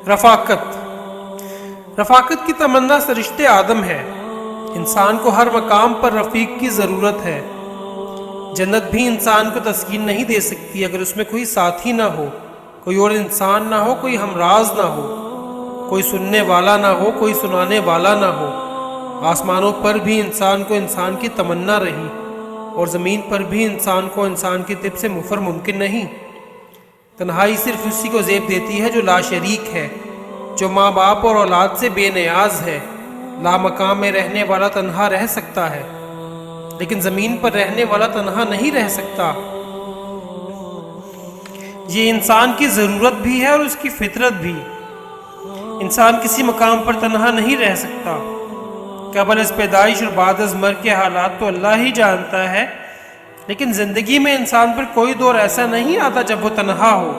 رفاقت کی تمنا سرشتے آدم ہے۔ انسان کو ہر مقام پر رفیق کی ضرورت ہے۔ جنت بھی انسان کو تسکین نہیں دے سکتی اگر اس میں کوئی ساتھی نہ ہو، کوئی اور انسان نہ ہو، کوئی ہمراز نہ ہو، کوئی سننے والا نہ ہو، کوئی سنانے والا نہ ہو۔ آسمانوں پر بھی انسان کو انسان کی تمنا رہی، اور زمین پر بھی انسان کو انسان کی طب سے مفر ممکن نہیں۔ تنہائی صرف اسی کو زیب دیتی ہے جو لا شریک ہے، جو ماں باپ اور اولاد سے بے نیاز ہے۔ لا مقام میں رہنے والا تنہا رہ سکتا ہے، لیکن زمین پر رہنے والا تنہا نہیں رہ سکتا۔ یہ انسان کی ضرورت بھی ہے اور اس کی فطرت بھی۔ انسان کسی مقام پر تنہا نہیں رہ سکتا۔ قبل از پیدائش اور بعد از مرگ کے حالات تو اللہ ہی جانتا ہے، لیکن زندگی میں انسان پر کوئی دور ایسا نہیں آتا جب وہ تنہا ہو،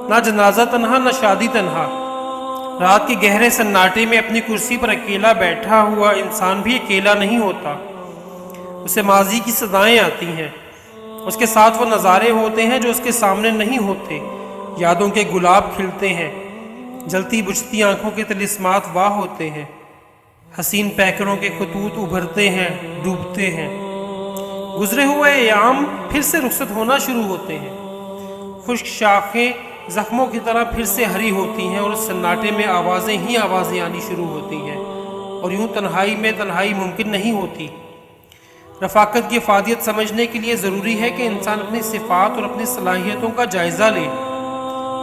نہ جنازہ تنہا، نہ شادی تنہا۔ رات کے گہرے سناٹے میں اپنی کرسی پر اکیلا بیٹھا ہوا انسان بھی اکیلا نہیں ہوتا۔ اسے ماضی کی صدائیں آتی ہیں، اس کے ساتھ وہ نظارے ہوتے ہیں جو اس کے سامنے نہیں ہوتے۔ یادوں کے گلاب کھلتے ہیں، جلتی بجھتی آنکھوں کے طلسمات واہ ہوتے ہیں۔ حسین پیکروں کے خطوط ابھرتے ہیں، ڈوبتے ہیں۔ گزرے ہوئے ایام پھر سے رخصت ہونا شروع ہوتے ہیں۔ خشک شاخیں زخموں کی طرح پھر سے ہری ہوتی ہیں، اور اس سناٹے میں آوازیں ہی آوازیں آنی شروع ہوتی ہیں، اور یوں تنہائی میں تنہائی ممکن نہیں ہوتی۔ رفاقت کی افادیت سمجھنے کے لیے ضروری ہے کہ انسان اپنی صفات اور اپنی صلاحیتوں کا جائزہ لے۔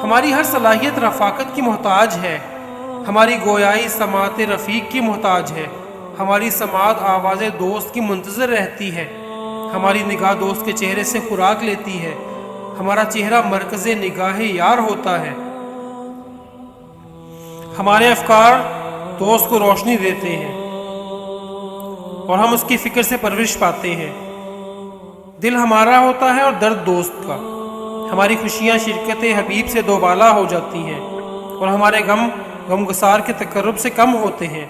ہماری ہر صلاحیت رفاقت کی محتاج ہے۔ ہماری گویائی سماعت رفیق کی محتاج ہے۔ ہماری سماعت آواز دوست کی منتظر رہتی ہے۔ ہماری نگاہ دوست کے چہرے سے خوراک لیتی ہے۔ ہمارا چہرہ مرکز نگاہ یار ہوتا ہے۔ ہمارے افکار دوست کو روشنی دیتے ہیں، اور ہم اس کی فکر سے پرورش پاتے ہیں۔ دل ہمارا ہوتا ہے اور درد دوست کا۔ ہماری خوشیاں شرکت حبیب سے دوبالا ہو جاتی ہیں، اور ہمارے غمگسار کے تقرب سے کم ہوتے ہیں۔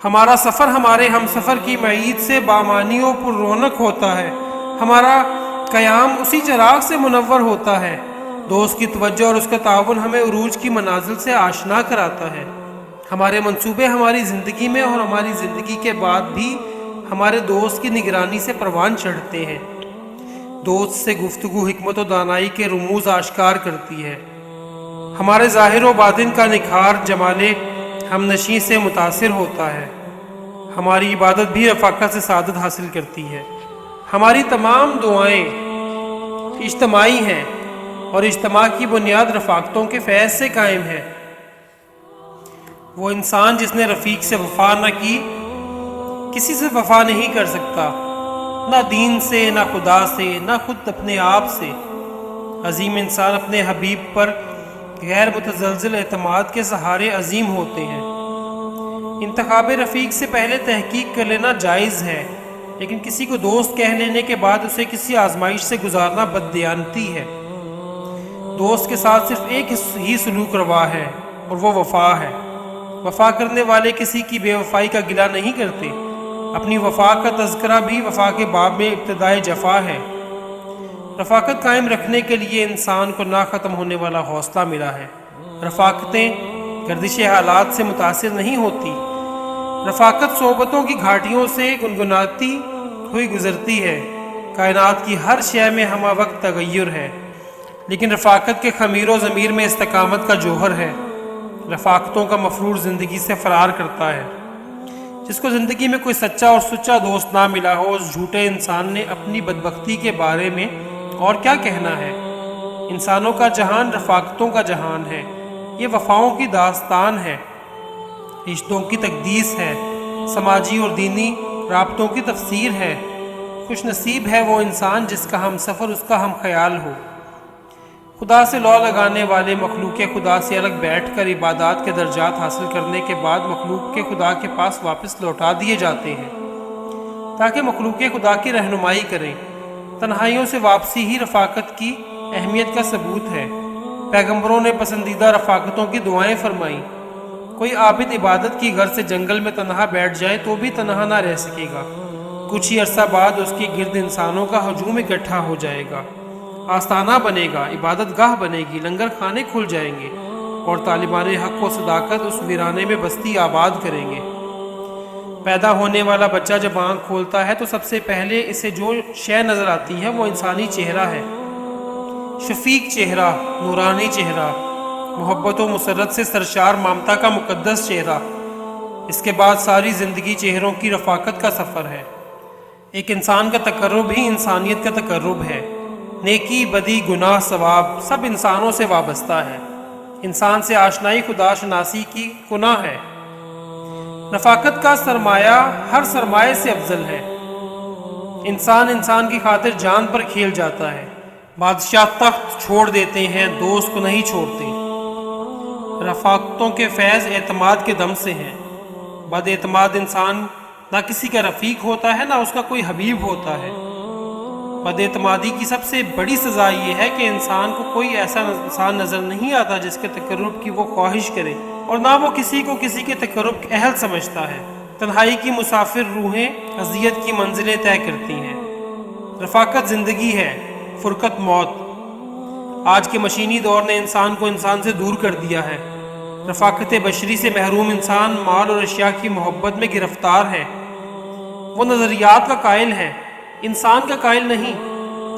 ہمارا سفر ہمارے ہم سفر کی معید سے بامانی و پر رونق ہوتا ہے۔ ہمارا قیام اسی چراغ سے منور ہوتا ہے۔ دوست کی توجہ اور اس کا تعاون ہمیں عروج کی منازل سے آشنا کراتا ہے۔ ہمارے منصوبے ہماری زندگی میں اور ہماری زندگی کے بعد بھی ہمارے دوست کی نگرانی سے پروان چڑھتے ہیں۔ دوست سے گفتگو حکمت و دانائی کے رموز آشکار کرتی ہے۔ ہمارے ظاہر و باطن کا نکھار جمال ہم نشیں سے متاثر ہوتا ہے۔ ہماری عبادت بھی رفاقت سے سعادت حاصل کرتی ہے۔ ہماری تمام دعائیں اجتماعی ہیں، اور اجتماع کی بنیاد رفاقتوں کے فیض سے قائم ہے۔ وہ انسان جس نے رفیق سے وفا نہ کی، کسی سے وفا نہیں کر سکتا، نہ دین سے، نہ خدا سے، نہ خود اپنے آپ سے۔ عظیم انسان اپنے حبیب پر غیر متزلزل اعتماد کے سہارے عظیم ہوتے ہیں۔ انتخاب رفیق سے پہلے تحقیق کر لینا جائز ہے، لیکن کسی کو دوست کہہ لینے کے بعد اسے کسی آزمائش سے گزارنا بددیانتی ہے۔ دوست کے ساتھ صرف ایک ہی سلوک روا ہے، اور وہ وفا ہے۔ وفا کرنے والے کسی کی بے وفائی کا گلہ نہیں کرتے۔ اپنی وفا کا تذکرہ بھی وفا کے باب میں ابتدائے جفا ہے۔ رفاقت قائم رکھنے کے لیے انسان کو نہ ختم ہونے والا حوصلہ ملا ہے۔ رفاقتیں گردش حالات سے متاثر نہیں ہوتی۔ رفاقت صحبتوں کی گھاٹیوں سے گنگناتی ہوئی گزرتی ہے۔ کائنات کی ہر شے میں ہمہ وقت تغیر ہے، لیکن رفاقت کے خمیر و ضمیر میں استقامت کا جوہر ہے۔ رفاقتوں کا مفرور زندگی سے فرار کرتا ہے۔ جس کو زندگی میں کوئی سچا اور سچا دوست نہ ملا ہو، اس جھوٹے انسان نے اپنی بدبختی کے بارے میں اور کیا کہنا ہے۔ انسانوں کا جہان رفاقتوں کا جہان ہے۔ یہ وفاؤں کی داستان ہے، رشتوں کی تقدیس ہے، سماجی اور دینی رابطوں کی تفسیر ہے۔ خوش نصیب ہے وہ انسان جس کا ہم سفر اس کا ہم خیال ہو۔ خدا سے لو لگانے والے مخلوق خدا سے الگ بیٹھ کر عبادات کے درجات حاصل کرنے کے بعد مخلوق کے خدا کے پاس واپس لوٹا دیے جاتے ہیں، تاکہ مخلوق خدا کی رہنمائی کریں۔ تنہائیوں سے واپسی ہی رفاقت کی اہمیت کا ثبوت ہے۔ پیغمبروں نے پسندیدہ رفاقتوں کی دعائیں فرمائیں۔ کوئی عابد عبادت کی غرض سے جنگل میں تنہا بیٹھ جائے تو بھی تنہا نہ رہ سکے گا۔ کچھ ہی عرصہ بعد اس کے گرد انسانوں کا ہجوم اکٹھا ہو جائے گا۔ آستانہ بنے گا، عبادت گاہ بنے گی، لنگر خانے کھل جائیں گے، اور طالبان حق و صداقت اس ویرانے میں بستی آباد کریں گے۔ پیدا ہونے والا بچہ جب آنکھ کھولتا ہے تو سب سے پہلے اسے جو شے نظر آتی ہے وہ انسانی چہرہ ہے، شفیق چہرہ، نورانی چہرہ، محبت و مسرت سے سرشار ممتا کا مقدس چہرہ۔ اس کے بعد ساری زندگی چہروں کی رفاقت کا سفر ہے۔ ایک انسان کا تقرب ہی انسانیت کا تقرب ہے۔ نیکی، بدی، گناہ، ثواب سب انسانوں سے وابستہ ہے۔ انسان سے آشنائی خدا شناسی کی گناہ ہے۔ رفاقت کا سرمایہ ہر سرمایہ سے افضل ہے۔ انسان کی خاطر جان پر کھیل جاتا ہے۔ بادشاہ تخت چھوڑ دیتے ہیں، دوست کو نہیں چھوڑتے۔ رفاقتوں کے فیض اعتماد کے دم سے ہیں۔ بد اعتماد انسان نہ کسی کا رفیق ہوتا ہے نہ اس کا کوئی حبیب ہوتا ہے۔ بد اعتمادی کی سب سے بڑی سزا یہ ہے کہ انسان کو کوئی ایسا انسان نظر نہیں آتا جس کے تقرب کی وہ خواہش کرے، اور نہ وہ کسی کو کسی کے تقرب کے اہل سمجھتا ہے۔ تنہائی کی مسافر روحیں اذیت کی منزلیں طے کرتی ہیں۔ رفاقت زندگی ہے، فرقت موت۔ آج کے مشینی دور نے انسان کو انسان سے دور کر دیا ہے۔ رفاقت بشری سے محروم انسان مال اور اشیاء کی محبت میں گرفتار ہے۔ وہ نظریات کا قائل ہے، انسان کا قائل نہیں۔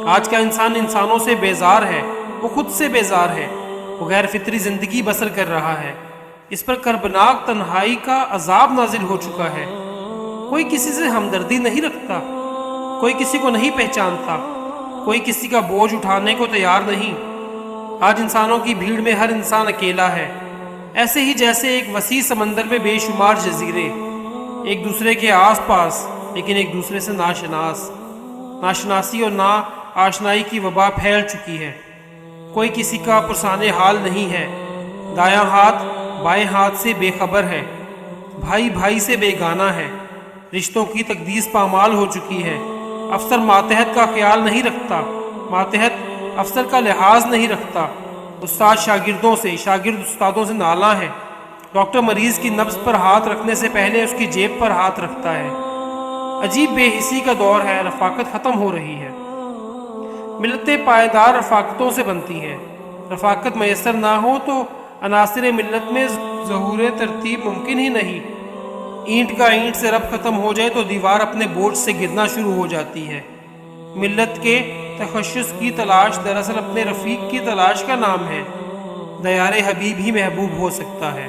آج کا انسان انسانوں سے بیزار ہے، وہ خود سے بیزار ہے۔ وہ غیر فطری زندگی بسر کر رہا ہے۔ اس پر کربناک تنہائی کا عذاب نازل ہو چکا ہے۔ کوئی کسی سے ہمدردی نہیں رکھتا، کوئی کسی کو نہیں پہچانتا، کوئی کسی کا بوجھ اٹھانے کو تیار نہیں۔ آج انسانوں کی بھیڑ میں ہر انسان اکیلا ہے، ایسے ہی جیسے ایک وسیع سمندر میں بے شمار جزیرے، ایک دوسرے کے آس پاس لیکن ایک دوسرے سے ناشناس۔ ناشناسی اور نا آشنائی کی وبا پھیل چکی ہے۔ کوئی کسی کا پرسان حال نہیں ہے۔ دایاں ہاتھ بائیں ہاتھ سے بے خبر ہے، بھائی بھائی سے بیگانہ ہے۔ رشتوں کی تقدیس پامال ہو چکی ہے۔ افسر ماتحت کا خیال نہیں رکھتا، ماتحت افسر کا لحاظ نہیں رکھتا۔ استاد شاگردوں سے، شاگرد استادوں سے نالاں ہے۔ ڈاکٹر مریض کی نبض پر ہاتھ رکھنے سے پہلے اس کی جیب پر ہاتھ رکھتا ہے۔ عجیب بے حسی کا دور ہے، رفاقت ختم ہو رہی ہے۔ ملتیں پائیدار رفاقتوں سے بنتی ہیں۔ رفاقت میسر نہ ہو تو عناصر ملت میں ظہور ترتیب ممکن ہی نہیں۔ اینٹ کا اینٹ سے ربط ختم ہو جائے تو دیوار اپنے بوجھ سے گرنا شروع ہو جاتی ہے۔ ملت کے تخصص کی تلاش دراصل اپنے رفیق کی تلاش کا نام ہے۔ دیار حبیب ہی محبوب ہو سکتا ہے۔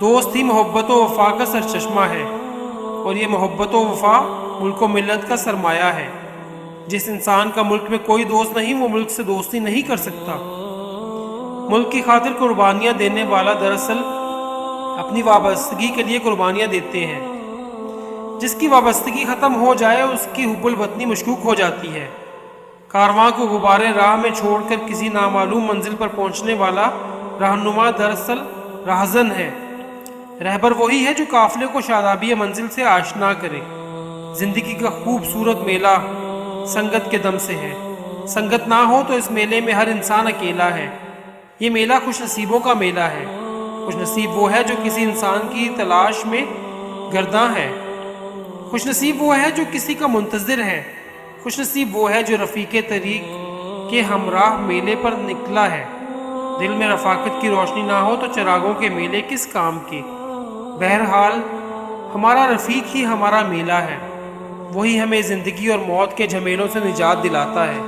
دوست ہی محبت و وفا کا سرچشمہ ہے، اور یہ محبت و وفا ملک و ملت کا سرمایہ ہے۔ جس انسان کا ملک میں کوئی دوست نہیں وہ ملک سے دوستی نہیں کر سکتا۔ ملک کی خاطر قربانیاں دینے والا دراصل اپنی وابستگی کے لیے قربانیاں دیتے ہیں۔ جس کی وابستگی ختم ہو جائے اس کی حب الوطنی مشکوک ہو جاتی ہے۔ کارواں کو غبارے راہ میں چھوڑ کر کسی نامعلوم منزل پر پہنچنے والا رہنما دراصل راہزن ہے۔ رہبر وہی ہے جو قافلے کو شادابی منزل سے آشنا کرے۔ زندگی کا خوبصورت میلہ سنگت کے دم سے ہے۔ سنگت نہ ہو تو اس میلے میں ہر انسان اکیلا ہے۔ یہ میلہ خوش نصیبوں کا میلہ ہے۔ خوش نصیب وہ ہے جو کسی انسان کی تلاش میں گرداں ہے۔ خوش نصیب وہ ہے جو کسی کا منتظر ہے۔ خوش نصیب وہ ہے جو رفیق طریق کے ہمراہ میلے پر نکلا ہے۔ دل میں رفاقت کی روشنی نہ ہو تو چراغوں کے میلے کس کام کے؟ بہرحال ہمارا رفیق ہی ہمارا میلہ ہے۔ وہی ہمیں زندگی اور موت کے جھمیلوں سے نجات دلاتا ہے۔